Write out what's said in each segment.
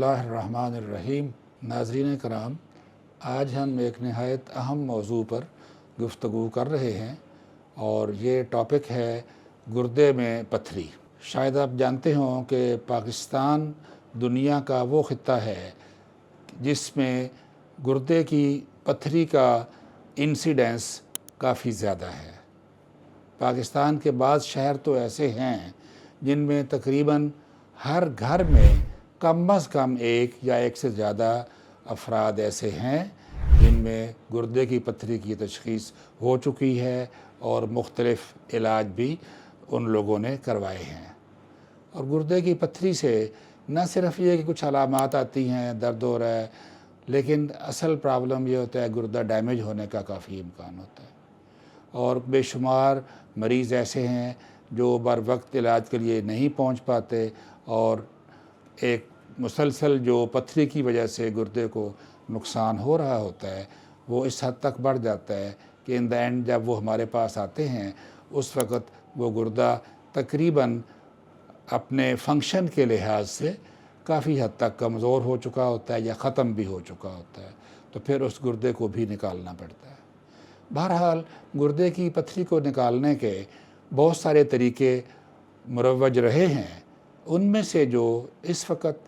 बिस्मिल्लाहिर्रहमानिर्रहीम। नाज़रीन कराम, आज हम एक नहायत अहम मौजू पर गुफ्तगू कर रहे हैं और ये टॉपिक है गुर्दे में पत्थरी। शायद आप जानते हों कि पाकिस्तान दुनिया का वो ख़ित्ता है जिसमें गुर्दे की पत्थरी का इंसिडेंस काफ़ी ज़्यादा है। पाकिस्तान के बाद शहर तो ऐसे हैं जिनमें तकरीबन हर घर में कम अज़ कम एक या एक से ज़्यादा अफराद ऐसे हैं जिनमें गुर्दे की पत्थरी की तशख़ीस हो चुकी है और मुख्तलिफ़ इलाज भी उन लोगों ने करवाए हैं। और गुर्दे की पत्थरी से न सिर्फ ये कि कुछ अलामात आती हैं, दर्द हो रहा है, लेकिन असल प्रॉब्लम ये होता है गुर्दा डैमेज होने का काफ़ी इम्कान होता है। और बेशुमार मरीज़ ऐसे हैं जो बर वक्त इलाज के लिए नहीं पहुंच पाते और एक मुसलसल जो पत्थरी की वजह से गुर्दे को नुकसान हो रहा होता है वो इस हद तक बढ़ जाता है कि इन द एंड जब वो हमारे पास आते हैं उस वक़्त वो गुर्दा तकरीबन अपने फंक्शन के लिहाज से काफ़ी हद तक कमज़ोर हो चुका होता है या ख़त्म भी हो चुका होता है, तो फिर उस गुर्दे को भी निकालना पड़ता है। बहरहाल गुर्दे की पत्थरी को निकालने के बहुत सारे तरीके मुरव्वज रहे हैं। उनमें से जो इस वक्त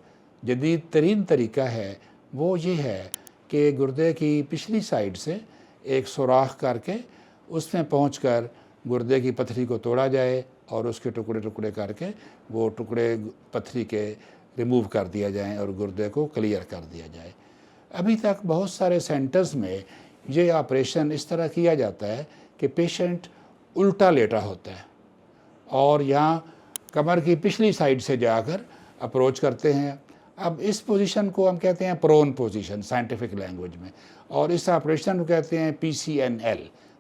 जदीद तरीन तरीका है वो ये है कि गुर्दे की पिछली साइड से एक सुराख करके उसमें पहुंचकर गुर्दे की पत्थरी को तोड़ा जाए और उसके टुकड़े टुकड़े करके वो टुकड़े पत्थरी के रिमूव कर दिया जाए और गुर्दे को क्लियर कर दिया जाए। अभी तक बहुत सारे सेंटर्स में ये ऑपरेशन इस तरह किया जाता है कि पेशेंट उल्टा लेटा होता है और यहाँ कमर की पिछली साइड से जाकर अप्रोच करते हैं। अब इस पोजीशन को हम कहते हैं प्रोन पोजीशन साइंटिफिक लैंग्वेज में, और इस ऑपरेशन को कहते हैं PCNL,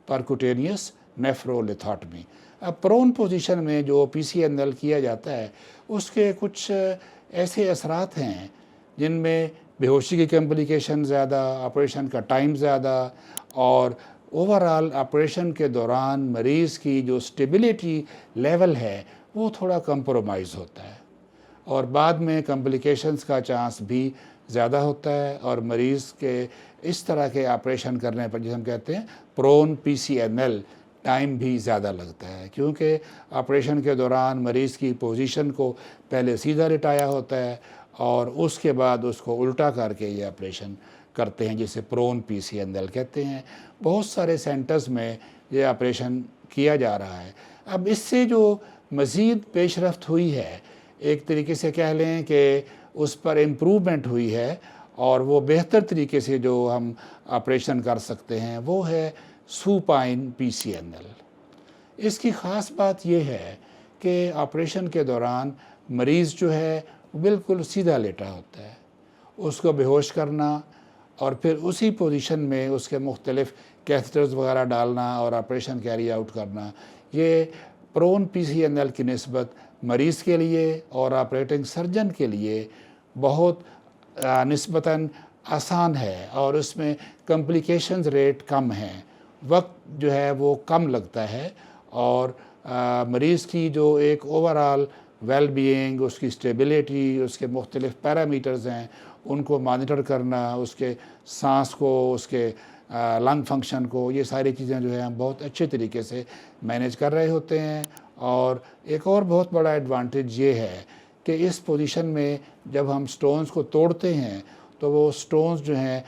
परक्यूटेनियस नेफ्रोलिथोटमी। अब प्रोन पोजीशन में जो PCNL किया जाता है उसके कुछ ऐसे असरात हैं जिनमें बेहोशी की कॉम्प्लिकेशन ज़्यादा, ऑपरेशन का टाइम ज़्यादा और ओवरऑल ऑपरेशन के दौरान मरीज़ की जो स्टेबिलिटी लेवल है वो थोड़ा कंप्रोमाइज़ होता है और बाद में कॉम्प्लिकेशंस का चांस भी ज़्यादा होता है और मरीज़ के इस तरह के ऑपरेशन करने पर जिसे हम कहते हैं प्रोन PCNL टाइम भी ज़्यादा लगता है, क्योंकि ऑपरेशन के दौरान मरीज़ की पोजीशन को पहले सीधा लिटाया होता है और उसके बाद उसको उल्टा करके ये ऑपरेशन करते हैं जिसे प्रोन PCNL कहते हैं। बहुत सारे सेंटर्स में ये ऑपरेशन किया जा रहा है। अब इससे जो मज़ीद पेशरफ्त हुई है, एक तरीके से कह लें कि उस पर इम्प्रूवमेंट हुई है और वो बेहतर तरीके से जो हम ऑपरेशन कर सकते हैं वो है सुपाइन PCNL। इसकी ख़ास बात ये है कि ऑपरेशन के दौरान मरीज़ जो है बिल्कुल सीधा लेटा होता है, उसको बेहोश करना और फिर उसी पोजीशन में उसके मुख्तलिफ़ कैथेटर्स वगैरह डालना और ऑपरेशन कैरी आउट करना, ये प्रोन PCNL की निस्बत मरीज़ के लिए और ऑपरेटिंग सर्जन के लिए बहुत निस्बतन आसान है और उसमें कॉम्प्लिकेशंस रेट कम है, वक्त जो है वो कम लगता है और मरीज़ की जो एक ओवरऑल वेल बीइंग, उसकी स्टेबिलिटी, उसके मुख्तलिफ़ पैरामीटर्स हैं उनको मॉनिटर करना, उसके सांस को, उसके लंग फंक्शन को, ये सारी चीज़ें जो है हम बहुत अच्छे तरीके से मैनेज कर रहे होते हैं। और एक और बहुत बड़ा एडवांटेज ये है कि इस पोजीशन में जब हम स्टोन्स को तोड़ते हैं तो वो स्टोन्स जो हैं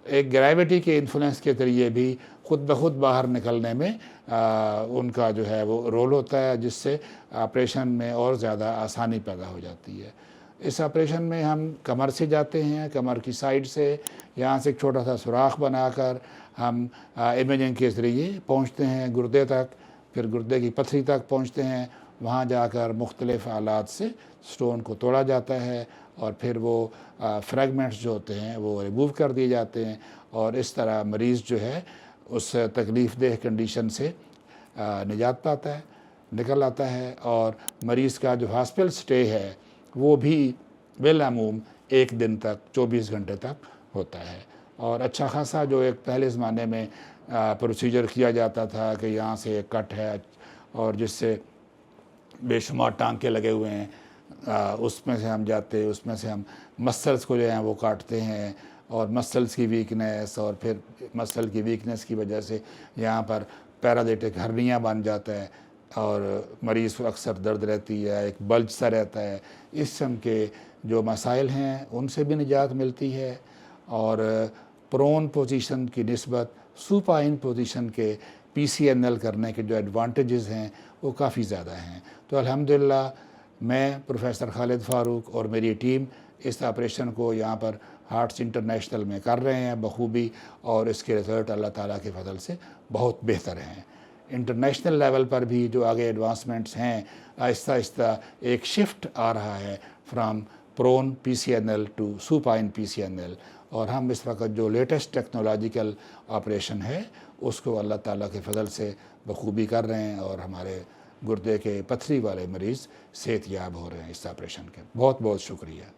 एक ग्रेविटी के इन्फ्लुएंस के ज़रिए भी ख़ुद ब खुद बाहर निकलने में उनका जो है वो रोल होता है, जिससे ऑपरेशन में और ज़्यादा आसानी पैदा हो जाती है। इस ऑपरेशन में हम कमर से जाते हैं, कमर की साइड से यहाँ से एक छोटा सा सुराख बनाकर हम इमेजिंग के ज़रिए पहुँचते हैं गुर्दे तक, फिर गुर्दे की पत्थरी तक पहुँचते हैं। वहाँ जाकर मुख्तलिफ़ आलात से स्टोन को तोड़ा जाता है और फिर वो फ्रैगमेंट्स जो होते हैं वो रिमूव कर दिए जाते हैं और इस तरह मरीज़ जो है उस तकलीफ़ देह कंडीशन से निजात पाता है, निकल आता है और मरीज़ का जो हॉस्पिटल स्टे है वो भी बिलअमूम एक दिन तक 24 घंटे तक होता है। और अच्छा खासा जो एक पहले ज़माने में प्रोसीजर किया जाता था कि यहाँ से एक कट है और जिससे बेशुमार टांके लगे हुए हैं, اس میں سے ہم جاتے، اس میں سے ہم مسلس کو جو ہیں وہ کاٹتے ہیں، اور مسلس کی ویکنیس، اور پھر مسل کی ویکنیس کی وجہ سے یہاں پر پیرالائٹک ہرنیا بن جاتا ہے، اور مریض کو اکثر درد رہتی ہے، ایک بلج سا رہتا ہے۔ اس قسم کے جو مسائل ہیں ان سے بھی نجات ملتی ہے، اور پرون پوزیشن کی نسبت سوپائن پوزیشن کے پی سی این ایل کرنے کے جو ایڈوانٹیجز ہیں وہ کافی زیادہ ہیں۔ تو الحمدللہ میں پروفیسر خالد فاروق اور میری ٹیم اس آپریشن کو یہاں پر ہارٹس انٹرنیشنل میں کر رہے ہیں بخوبی، اور اس کے رزلٹ اللہ تعالیٰ کے فضل سے بہت بہتر ہیں۔ انٹرنیشنل لیول پر بھی جو آگے ایڈوانسمنٹس ہیں، آہستہ آہستہ ایک شفٹ آ رہا ہے from prone P C N L to supine P C N L, اور ہم اس وقت جو لیٹسٹ ٹیکنالوجیکل آپریشن ہے اس کو اللہ تعالیٰ کے فضل سے بخوبی کر رہے ہیں، اور ہمارے گردے کے پتھری والے مریض صحت یاب ہو رہے ہیں اس آپریشن کے۔ بہت بہت شکریہ۔